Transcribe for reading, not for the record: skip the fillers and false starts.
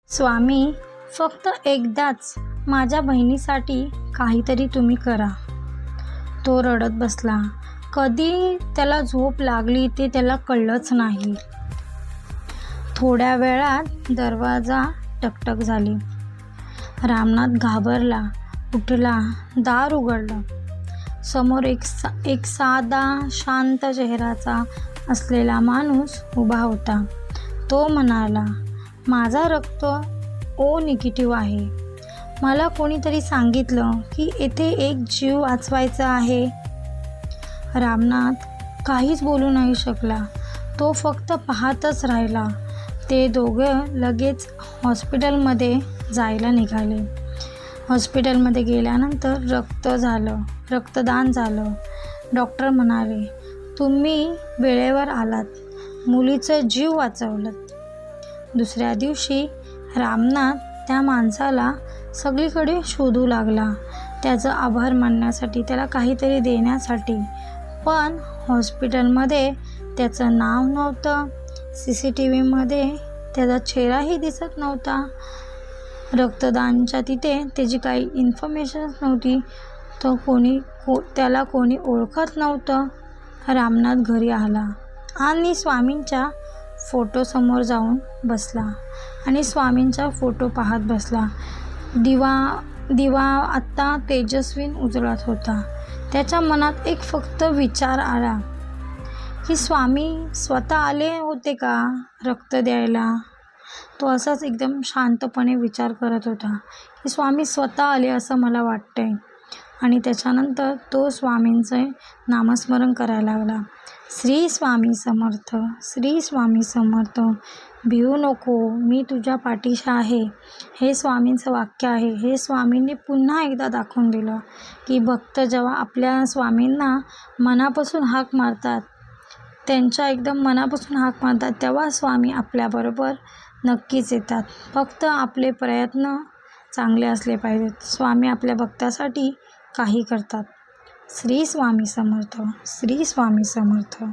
स्वामी, फक्त एकदाच माझ्या बहिणीसाठी काहीतरी तुम्ही करा. तो रडत बसला. कधी त्याला झोप लागली ते त्याला कळलंच नाही. थोड्या वेळात दरवाजा टकटक झाली. रामनाथ घाबरला, उठला, दार उघडलं. समोर एक साधा शांत चेहऱ्याचा असलेला माणूस उभा होता. तो म्हणाला, माझा रक्त ओ निगेटिव्ह आहे. मला कोणीतरी सांगितलं की येथे एक जीव वाचवायचा आहे. रामनाथ काहीच बोलू नाही शकला. तो फक्त पाहतच राहिला. ते दोघं लगेच हॉस्पिटलमध्ये जायला निघाले. हॉस्पिटलमध्ये गेल्यानंतर रक्तदान झालं. डॉक्टर म्हणाले, तुम्ही वेळेवर आलात, मुलीचं जीव वाचवलं. दुसऱ्या दिवशी रामनाथ त्या माणसाला सगळीकडे शोधू लागला, त्याचं आभार मानण्यासाठी, त्याला काहीतरी देण्यासाठी. पण हॉस्पिटलमध्ये त्याचं नाव नव्हतं. CCTVमध्ये त्याचा चेहराही दिसत नव्हता. रक्तदानच्या तिथे त्याची काही इन्फॉर्मेशनच नव्हती. त्याला कोणी ओळखत नव्हतं. रामनाथ घरी आला आणि स्वामींच्या फोटोसमोर जाऊन बसला आणि स्वामींचा फोटो पाहत बसला. दिवा आत्ता तेजस्वी उजळत होता. त्याच्या मनात एक फक्त विचार आला की स्वामी स्वतः आले होते का रक्त द्यायला. तो असाच एकदम शांतपणे विचार करत होता की स्वामी स्वतः आले असं मला वाटतंय. आणि त्याच्यानंतर तो स्वामींचे नामस्मरण करायला लागला. श्री स्वामी समर्थ, श्री स्वामी समर्थ. भिवू नको, मी तुझ्या पाठीशी आहे. हे स्वामींचं वाक्य आहे. हे स्वामींनी पुन्हा एकदा दाखवून दिलं की भक्त जेव्हा आपल्या स्वामींना मनापासून हाक मारतात, त्यांच्या एकदम मनापासून हाक मारतात, तेव्हा स्वामी आपल्याबरोबर नक्कीच येतात. फक्त आपले प्रयत्न चांगले असले पाहिजेत. स्वामी आपल्या भक्तासाठी काही करतात. श्री स्वामी समर्थ, श्री स्वामी समर्थ.